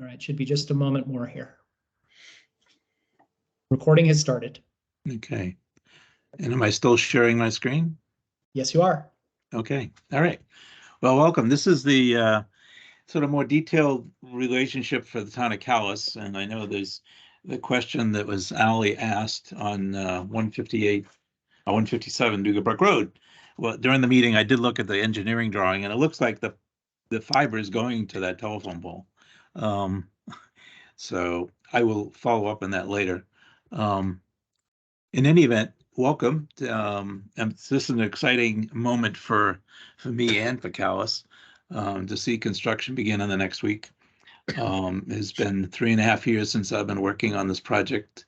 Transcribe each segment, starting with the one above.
All right, should be just a moment more here. Recording has started. Okay. And am I still sharing my screen? Yes, you are. Okay. All right. Well, welcome. This is the sort of more detailed relationship for the town of Calais. And I know there's the question that was Ali asked on 157 Dugabrook Road. Well, during the meeting, I did look at the engineering drawing, and it looks like the fiber is going to that telephone pole. So I will follow up on that later. In any event, welcome. This is an exciting moment for me and for Calais to see construction begin in the next week. It's been 3.5 years since I've been working on this project,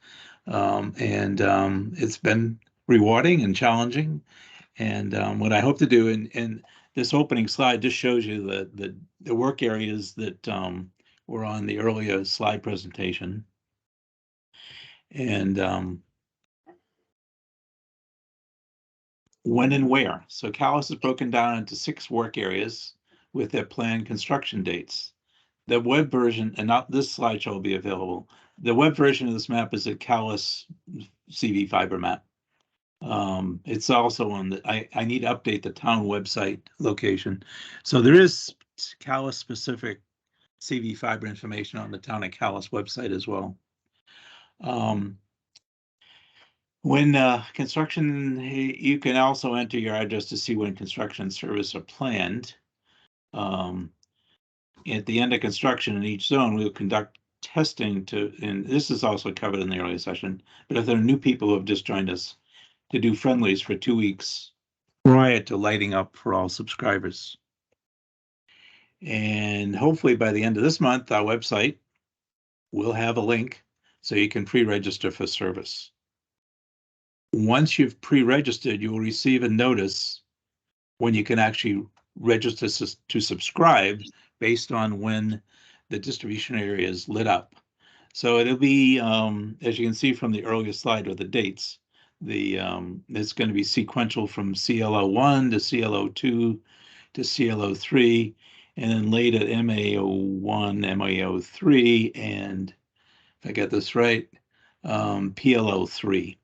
and it's been rewarding and challenging. And what I hope to do in this opening slide just shows you the work areas that were on the earlier slide presentation. And when and where. So Calais is broken down into 6 work areas with their planned construction dates. The web version, and not this slideshow will be available. The web version of this map is a Calais CVFiber map. It's also on the, I need to update the town website location. So there is Calais specific CVFiber information on the town of Calais website as well. When construction, you can also enter your address to see when construction and service are planned. At the end of construction in each zone, we'll conduct testing and this is also covered in the earlier session, but if there are new people who have just joined us, to do friendlies for 2 weeks prior to lighting up for all subscribers. And hopefully by the end of this month, our website will have a link so you can pre-register for service. Once you've pre-registered, you will receive a notice when you can actually register to subscribe based on when the distribution area is lit up. So it'll be, as you can see from the earlier slide with the dates, it's going to be sequential from CLO1 to CLO2 to CLO3, and then late at MAO1, MAO3, and if I get this right, PLO3.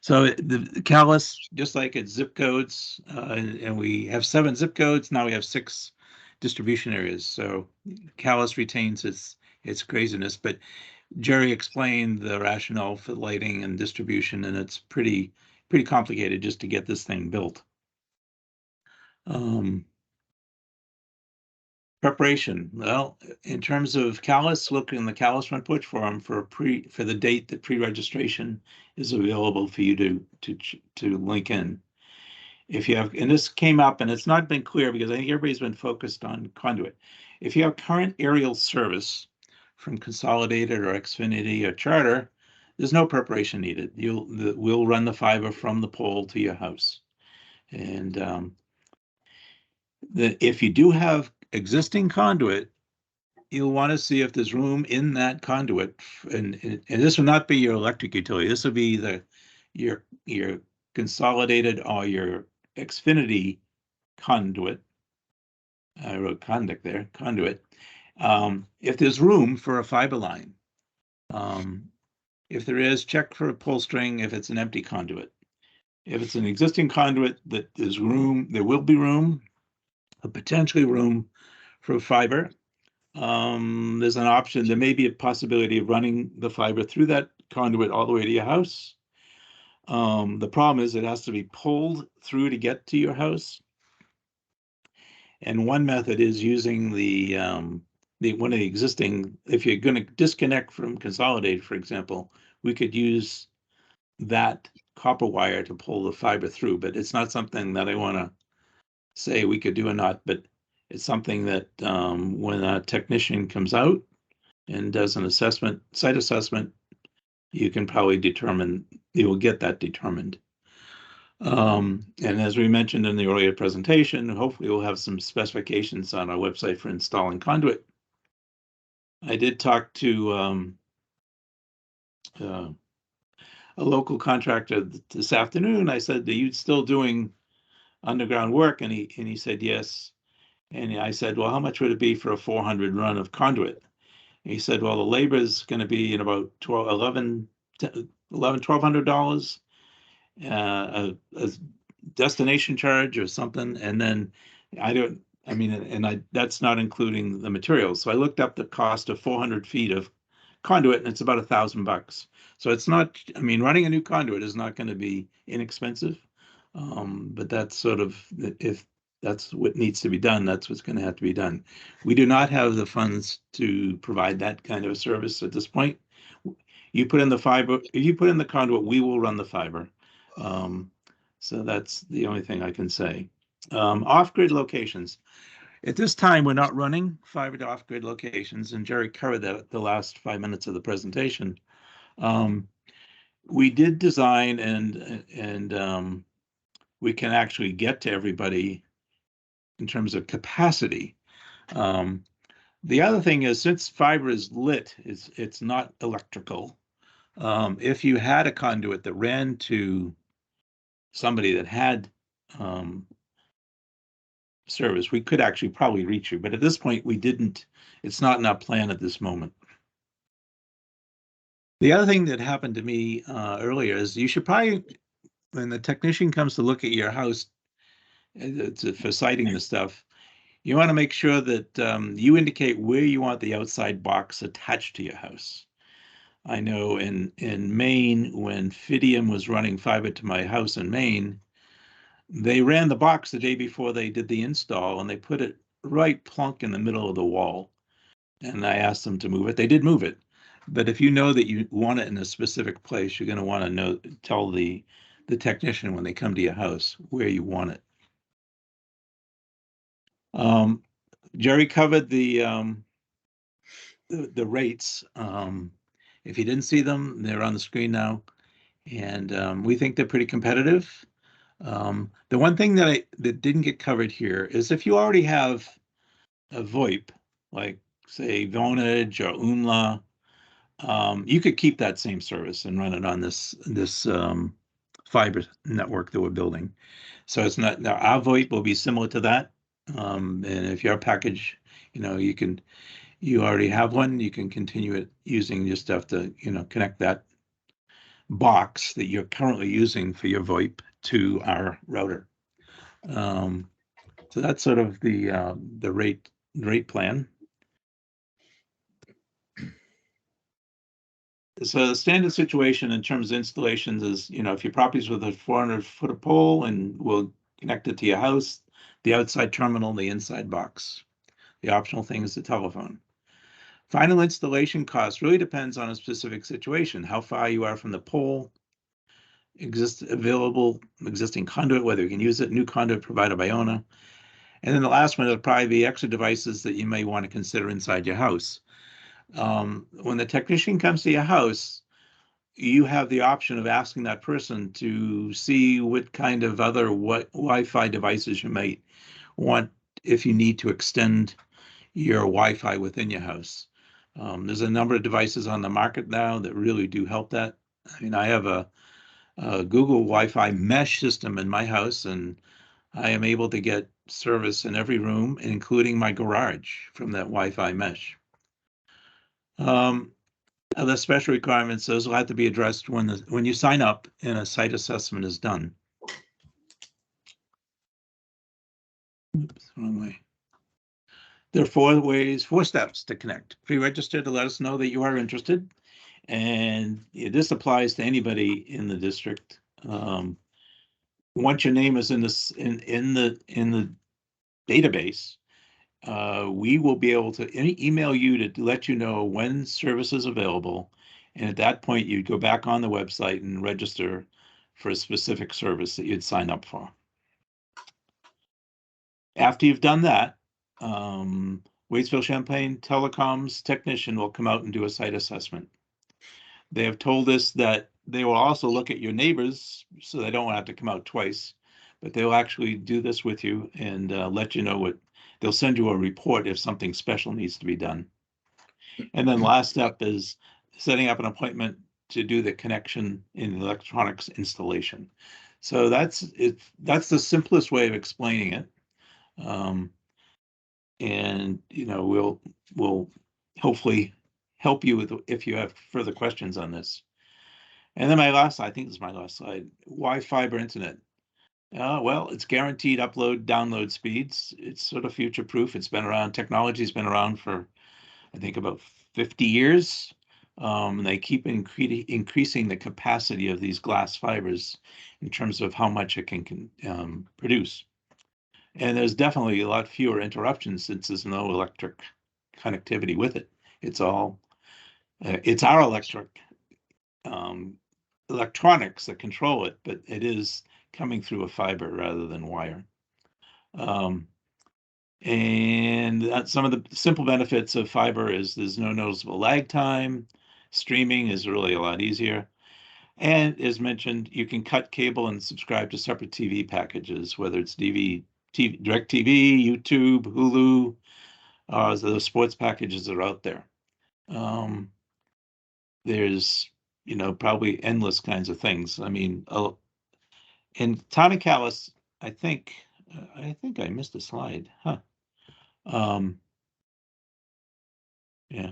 So the Calais, just like its zip codes, and we have 7 zip codes, now we have 6 distribution areas. So Calais retains its craziness, but Jerry explained the rationale for lighting and distribution, and it's pretty complicated just to get this thing built. Preparation. Well, in terms of Calais, look in the Calais Front Porch Forum for the date that pre-registration is available for you to link in. If you have, and this came up, and it's not been clear because I think everybody's been focused on conduit. If you have current aerial service from Consolidated or Xfinity or Charter, there's no preparation needed. We'll run the fiber from the pole to your house. And if you do have existing conduit, you'll want to see if there's room in that conduit. And this will not be your electric utility. This will be your Consolidated or your Xfinity conduit. I wrote conduct there, conduit. If there's room for a fiber line, if there is, check for a pull string if it's an empty conduit. If it's an existing conduit that there's room, there will be room, potentially room for fiber. There's an option, there may be a possibility of running the fiber through that conduit all the way to your house. The problem is it has to be pulled through to get to your house. And one method is using one of the existing, if you're going to disconnect from Consolidated, for example, we could use that copper wire to pull the fiber through, but it's not something that I want to say we could do or not, but it's something that when a technician comes out and does an assessment, site assessment, you can probably determine, you will get that determined. And as we mentioned in the earlier presentation, hopefully we'll have some specifications on our website for installing conduit. I did talk to a local contractor this afternoon. I said, "Are you still doing underground work?" And he said yes. And I said, "Well, how much would it be for a 400 run of conduit?" He said, well, the labor is going to be in about $1,200, a destination charge or something. And then that's not including the materials. So I looked up the cost of 400 feet of conduit, and it's about $1,000. So it's not, running a new conduit is not going to be inexpensive. But that's sort of, if that's what needs to be done, that's what's going to have to be done. We do not have the funds to provide that kind of a service at this point. You put in the fiber, if you put in the conduit, we will run the fiber. So that's the only thing I can say. Off-grid locations. At this time, we're not running fiber to off-grid locations, and Jerry covered that the last 5 minutes of the presentation. We did design and we can actually get to everybody in terms of capacity. The other thing is, since fiber is lit, it's not electrical. If you had a conduit that ran to somebody that had service, we could actually probably reach you. But at this point, we didn't. It's not in our plan at this moment. The other thing that happened to me earlier is you should probably, when the technician comes to look at your house for siting the stuff, you want to make sure that you indicate where you want the outside box attached to your house. I know in Maine, when Fidium was running fiber to my house in Maine, they ran the box the day before they did the install, and they put it right plunk in the middle of the wall. And I asked them to move it. They did move it. But if you know that you want it in a specific place, you're going to want to tell the technician when they come to your house where you want it. Jerry covered the rates. If you didn't see them, they're on the screen now, and we think they're pretty competitive. The one thing that didn't get covered here is if you already have a VoIP, like say Vonage or Umla, you could keep that same service and run it on this fiber network that we're building. So it's not, now our VoIP will be similar to that. And if your package, you already have one, you can continue it using, just have to, connect that box that you're currently using for your VoIP to our router. So that's sort of the rate plan. So the standard situation in terms of installations is, if your property's with a 400-foot pole and we'll connect it to your house, the outside terminal, the inside box. The optional thing is the telephone. Final installation cost really depends on a specific situation, how far you are from the pole, existing conduit, whether you can use it, new conduit provided by owner. And then the last one will probably be extra devices that you may want to consider inside your house. When the technician comes to your house, you have the option of asking that person to see what kind of other Wi-Fi devices you might want if you need to extend your Wi-Fi within your house. There's a number of devices on the market now that really do help that. I have a Google Wi-Fi mesh system in my house, and I am able to get service in every room, including my garage, from that Wi-Fi mesh. The special requirements, those will have to be addressed when you sign up and a site assessment is done. Oops, wrong way. There are 4 steps to connect. Pre-register to let us know that you are interested, and this applies to anybody in the district. Once your name is in the database, we will be able to email you to let you know when service is available, and at that point you'd go back on the website and register for a specific service that you'd sign up for. After you've done that, Waitsville Champlain Telecom's technician will come out and do a site assessment. They have told us that they will also look at your neighbors, so they don't have to come out twice, but they'll actually do this with you and let you know they'll send you a report if something special needs to be done. And then last step is setting up an appointment to do the connection in electronics installation. So that's the simplest way of explaining it. And we'll hopefully help you with if you have further questions on this. And then my last, I think this is my last slide. Why fiber internet? Well, it's guaranteed upload, download speeds. It's sort of future proof. It's been around. Technology's been around for, I think, about 50 years. They keep increasing the capacity of these glass fibers in terms of how much it can produce. And there's definitely a lot fewer interruptions since there's no electric connectivity with it. It's all, it's our electronics that control it, but it is coming through a fiber rather than wire. And some of the simple benefits of fiber is there's no noticeable lag time. Streaming is really a lot easier. And as mentioned, you can cut cable and subscribe to separate TV packages, whether it's DirecTV, YouTube, Hulu, the sports packages that are out there. There's, probably endless kinds of things. I mean, in town of Calais, I think I missed a slide, huh? Yeah,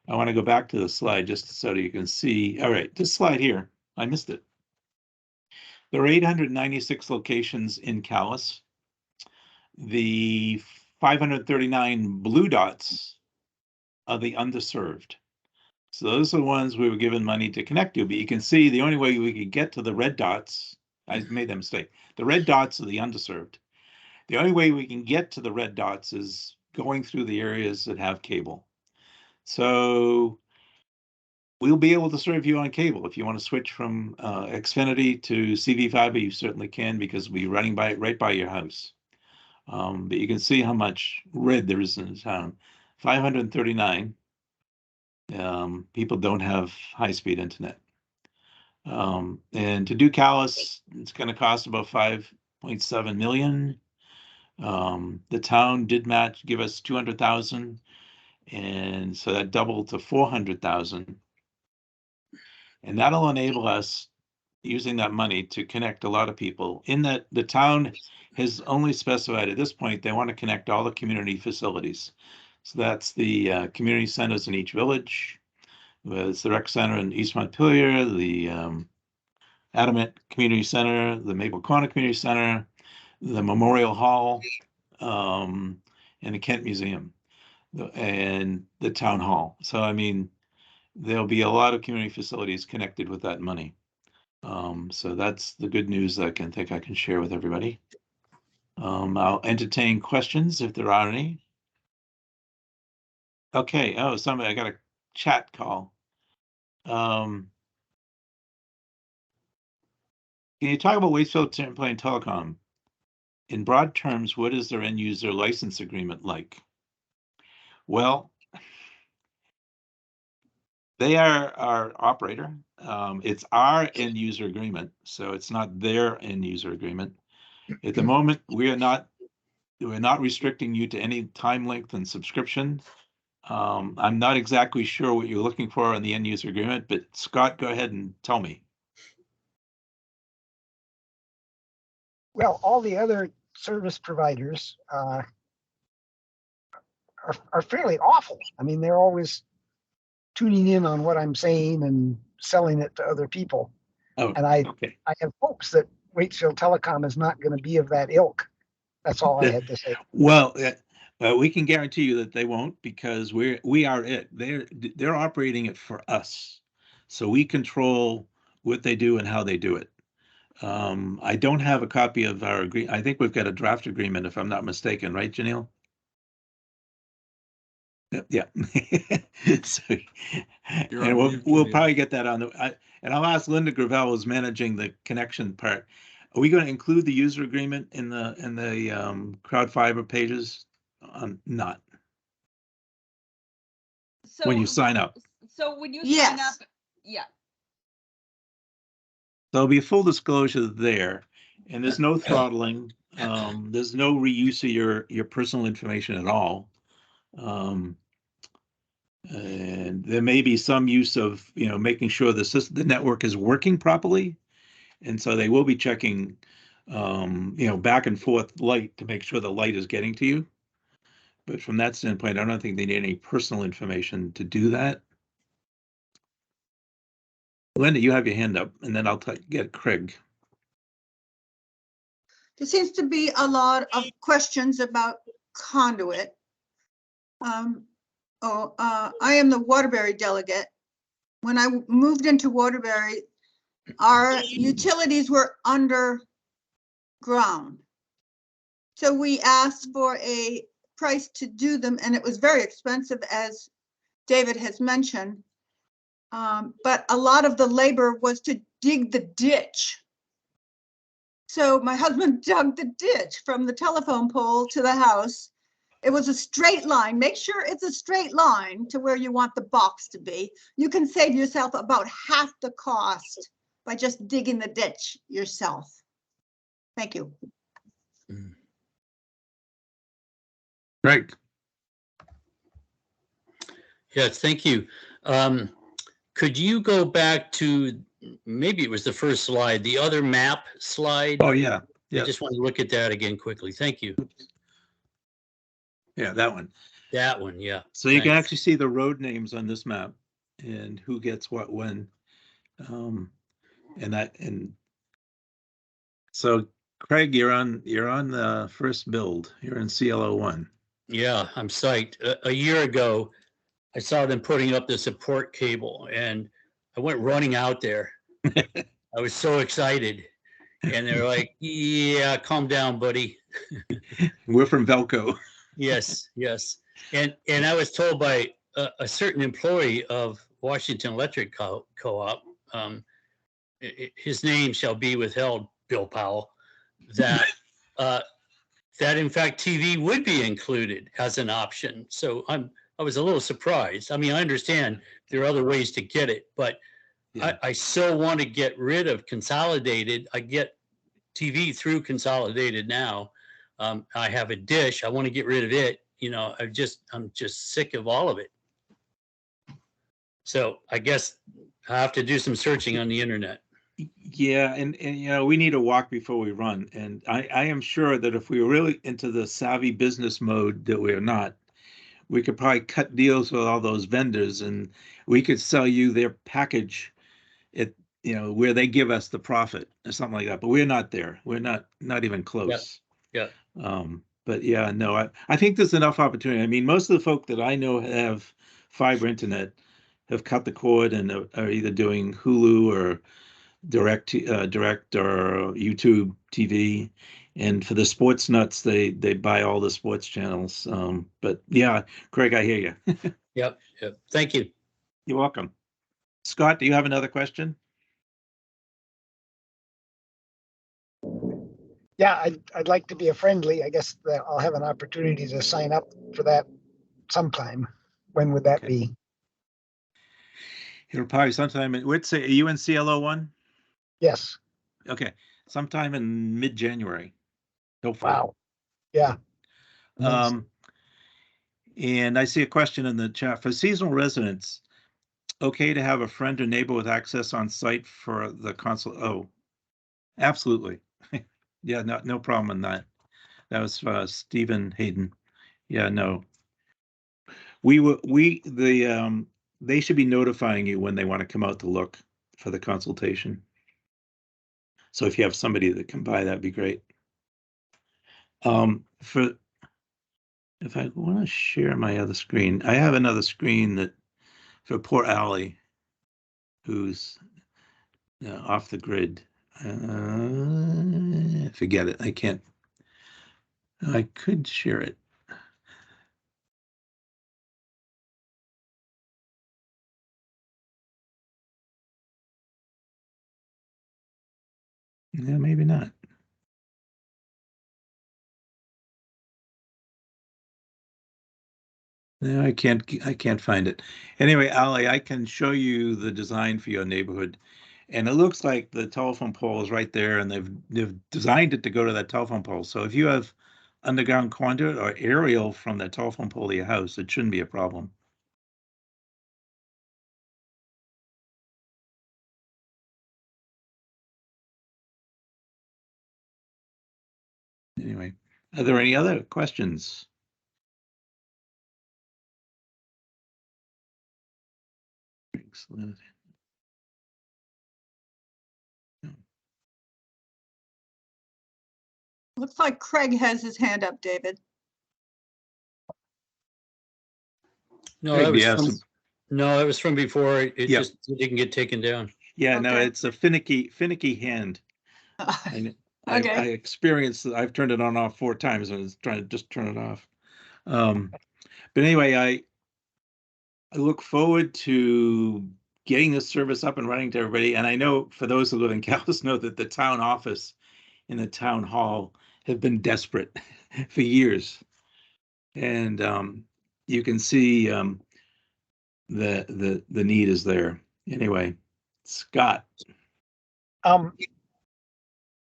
I want to go back to the slide just so that you can see. All right, this slide here, I missed it. There are 896 locations in Calais. The 539 blue dots are the underserved. So those are the ones we were given money to connect to, but you can see the only way we could get to the red dots, I made that mistake. The red dots are the underserved. The only way we can get to the red dots is going through the areas that have cable. So we'll be able to serve you on cable. If you want to switch from Xfinity to CVFiber, you certainly can, because we'll be running right by your house. But you can see how much red there is in the town. 539 people don't have high-speed internet. And to do Calais, it's going to cost about $5.7 million. The town did give us 200,000, and so that doubled to 400,000. And that'll enable us, using that money, to connect a lot of people. In that, the town has only specified at this point they want to connect all the community facilities. So that's the community centers in each village. It's the rec center in East Montpelier, the Adamant Community Center, the Maple Corner Community Center, the Memorial Hall, and the Kent Museum, and the Town Hall. So, I mean, there'll be a lot of community facilities connected with that money. So that's the good news that I think I can share with everybody. I'll entertain questions if there are any. Okay. Oh, I got a chat call. Can you talk about Waitsfield Champlain Telecom? In broad terms, what is their end user license agreement like? Well, they are our operator. It's our end user agreement, so it's not their end user agreement. At the moment, we're not restricting you to any time length and subscription. I'm not exactly sure what you're looking for in the end user agreement, but Scott, go ahead and tell me. Well, all the other service providers are fairly awful. I mean, they're always tuning in on what I'm saying and selling it to other people. Oh, and I okay. have hopes that Waitsfield Telecom is not going to be of that ilk. That's all I had to say. Well, we can guarantee you that they won't, because we are it. They're operating it for us, so we control what they do and how they do it. I don't have a copy of our agreement. I think we've got a draft agreement, if I'm not mistaken, right, Janelle? Yeah. So, and we'll probably get that on and I'll ask Linda Gravel, who's managing the connection part. Are we going to include the user agreement in the crowd fiber pages? Not. So when you sign up. So when you Yes. sign up, yeah. There'll be full disclosure there, and there's no throttling. There's no reuse of your personal information at all. And there may be some use of, making sure the network is working properly. And so they will be checking, back and forth light to make sure the light is getting to you. But from that standpoint, I don't think they need any personal information to do that. Linda, you have your hand up, and then I'll get Craig. There seems to be a lot of questions about conduit. I am the Waterbury delegate. When I moved into Waterbury, our utilities were underground. So we asked for a price to do them, and it was very expensive, as David has mentioned. But a lot of the labor was to dig the ditch. So my husband dug the ditch from the telephone pole to the house. It was a straight line. Make sure it's a straight line to where you want the box to be. You can save yourself about half the cost by just digging the ditch yourself. Thank you. Craig. Yes, thank you. Could you go back to, maybe it was the first slide, the other map slide? Oh, yeah. I just want to look at that again quickly. Thank you. Yeah, that one. That one, yeah. So you can Thanks. actually see the road names on this map and who gets what when. And so Craig, you're on the first build. You're in CLO1. Yeah, I'm psyched. A year ago, I saw them putting up the support cable and I went running out there. I was so excited. And they're like, yeah, calm down, buddy. We're from Velco. Yes, yes. And I was told by a certain employee of Washington Electric Co-op, his name shall be withheld, Bill Powell, that that in fact TV would be included as an option. So I was a little surprised. I mean, I understand there are other ways to get it, but Yeah. I so want to get rid of Consolidated. I get TV through Consolidated now. I have a dish. I want to get rid of it. You know, I'm just sick of all of it. So I guess I have to do some searching on the internet. Yeah, and you know, we need to walk before we run. And I am sure that if we were really into the savvy business mode that we're not, we could probably cut deals with all those vendors and we could sell you their package at, you know, where they give us the profit or something like that. But we're not there. We're not even close. Yeah. But yeah, no, I think there's enough opportunity. I mean, most of the folk that I know have fiber internet have cut the cord and are either doing Hulu or direct or YouTube TV. And for the sports nuts, they buy all the sports channels. But yeah, Craig, I hear you. Yep. Thank you. You're welcome. Scott, do you have another question? Yeah, I'd like to be a friendly. I guess that I'll have an opportunity to sign up for that sometime. When would that be? It'll probably sometime. We'd say, are you in CLO1? Yes. Okay, sometime in mid-January. Hopefully. Wow. Yeah. And I see a question in the chat for seasonal residents. Okay to have a friend or neighbor with access on site for the console. Oh, absolutely. Yeah, no problem in that. That was Stephen Hayden. Yeah, no. They should be notifying you when they want to come out to look for the consultation. So if you have somebody that can buy, that'd be great. If I want to share my other screen, I have another screen that for poor Allie, who's off the grid. Forget it. I can't. I could share it. Yeah, maybe not. No, I can't find it. Anyway, Ali, I can show you the design for your neighborhood. And it looks like the telephone pole is right there and they've designed it to go to that telephone pole. So if you have underground conduit or aerial from that telephone pole to your house, it shouldn't be a problem. Anyway, are there any other questions? Excellent. Looks like Craig has his hand up, David. No, Craig, that was you have from, some- no, that was from before. It Yep. just didn't get taken down. Yeah, no, Okay. it's a finicky hand. And I Okay. experienced, I've turned it on off 4 times and it's trying to just turn it off. But anyway, I look forward to getting this service up and running to everybody. And I know for those who live in Calais know that the town office and the town hall have been desperate for years. And you can see the need is there. Anyway, Scott.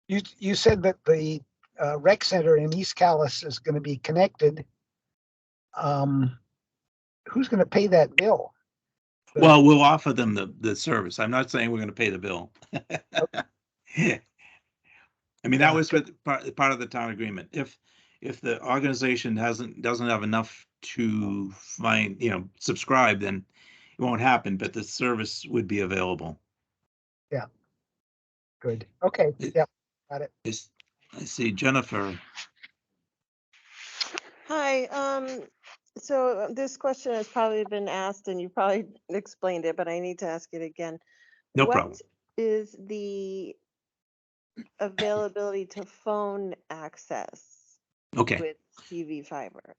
You said that the rec center in East Calais is going to be connected. Who's going to pay that bill? Well, we'll offer them the service. I'm not saying we're going to pay the bill. I mean, that was part of the town agreement. If the organization doesn't have enough to subscribe, then it won't happen. But the service would be available. Yeah. Good. Okay. Yeah. Got it. I see Jennifer. Hi, so this question has probably been asked and you probably explained it, but I need to ask it again. No problem. What is the availability to phone access Okay. with CVFiber?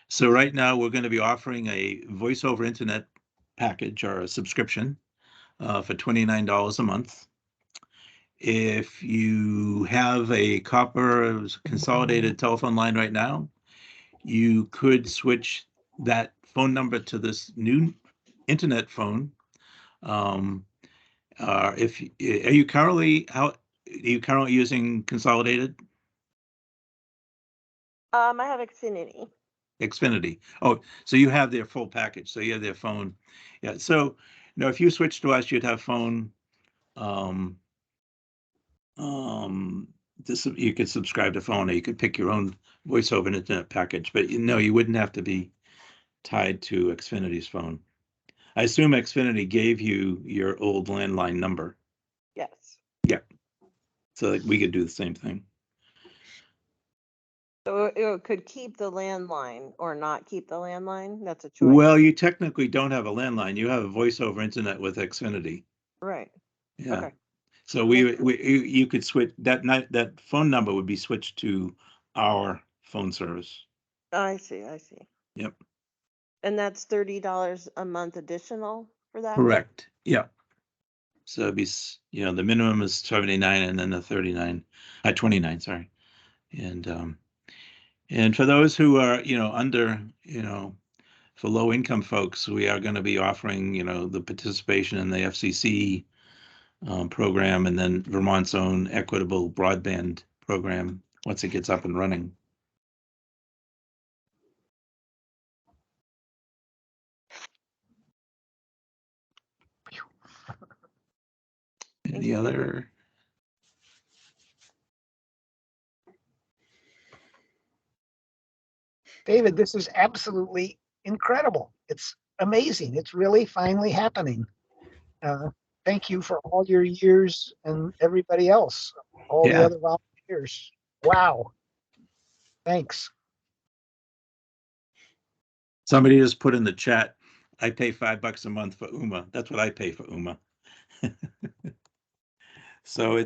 So right now we're going to be offering a voice over internet package or a subscription for $29 a month. If you have a copper consolidated telephone line right now, you could switch that phone number to this new internet phone. Are you currently using consolidated? I have Xfinity. Oh, so you have their full package. So you have their phone. Yeah. So if you switch to us, you'd have phone. You could subscribe to phone, or you could pick your own voice over internet package. But you wouldn't have to be tied to Xfinity's phone. I assume Xfinity gave you your old landline number. Yes. Yeah. So we could do the same thing. So it could keep the landline or not keep the landline. That's a choice. Well, you technically don't have a landline. You have a voice over internet with Xfinity. Right. Yeah. Okay. So you could switch that phone number would be switched to our phone service. I see. Yep. And that's $30 a month additional for that? Correct. Yeah. So it'd be, the minimum is 79 and then the 29, sorry. And for those who are, under, for low income folks, we are going to be offering, the participation in the FCC program and then Vermont's own equitable broadband program once it gets up and running. Any other? David, this is absolutely incredible. It's amazing. It's really finally happening. Thank you for all your years and everybody else, all the other volunteers. Wow. Thanks. Somebody just put in the chat, I pay $5 a month for UMA. That's what I pay for UMA. So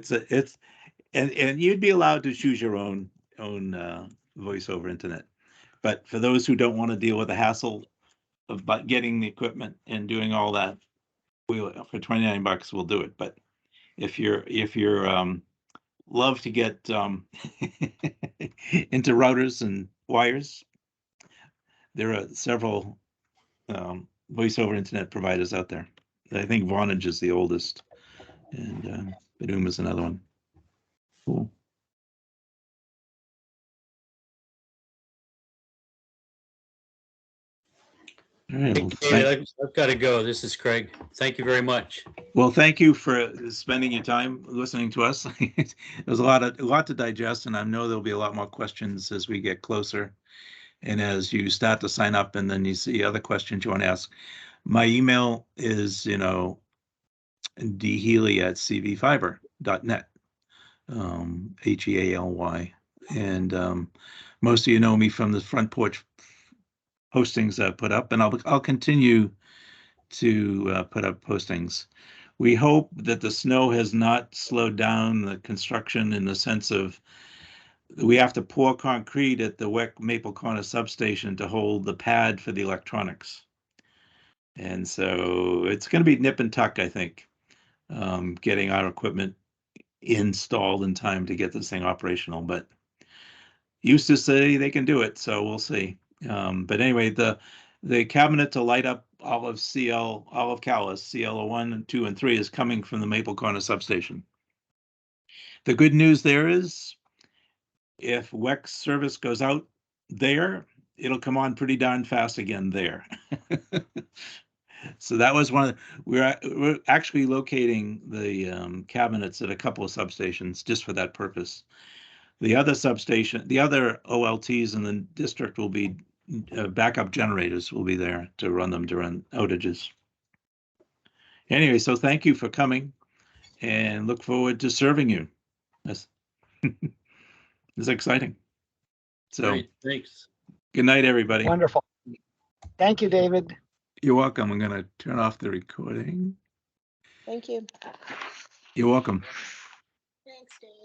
and you'd be allowed to choose your own voice over internet. But for those who don't want to deal with the hassle of getting the equipment and doing all that, for $29 we'll do it. But if you're love to get into routers and wires, there are several voice over internet providers out there. I think Vonage is the oldest, and Badum is another one. Cool. All right. Well, Hey, I've got to go. This is Craig. Thank you very much. Well, thank you for spending your time listening to us. There's a lot to digest, and I know there'll be a lot more questions as we get closer, and as you start to sign up, and then you see other questions you want to ask. My email is dhealy@cvfiber.net. Healy And most of you know me from the front porch postings I put up, and I'll continue to put up postings. We hope that the snow has not slowed down the construction in the sense of we have to pour concrete at the WEC Maple Corner substation to hold the pad for the electronics. And so it's going to be nip and tuck, I think, getting our equipment installed in time to get this thing operational. But used to say they can do it, so we'll see. But anyway, the cabinet to light up all of Calais, CL 1, 2, and 3 is coming from the Maple Corner substation. The good news there is, if WEC service goes out there, it'll come on pretty darn fast again there. So that was one of we're actually locating the cabinets at a couple of substations just for that purpose. The other substation, the other OLTs in the district will be backup generators will be there to run them during outages. Anyway, so thank you for coming and look forward to serving you. This is exciting. So Great, thanks. good night, everybody. Wonderful. Thank you, David. You're welcome. I'm going to turn off the recording. Thank you. You're welcome. Thanks, Dave.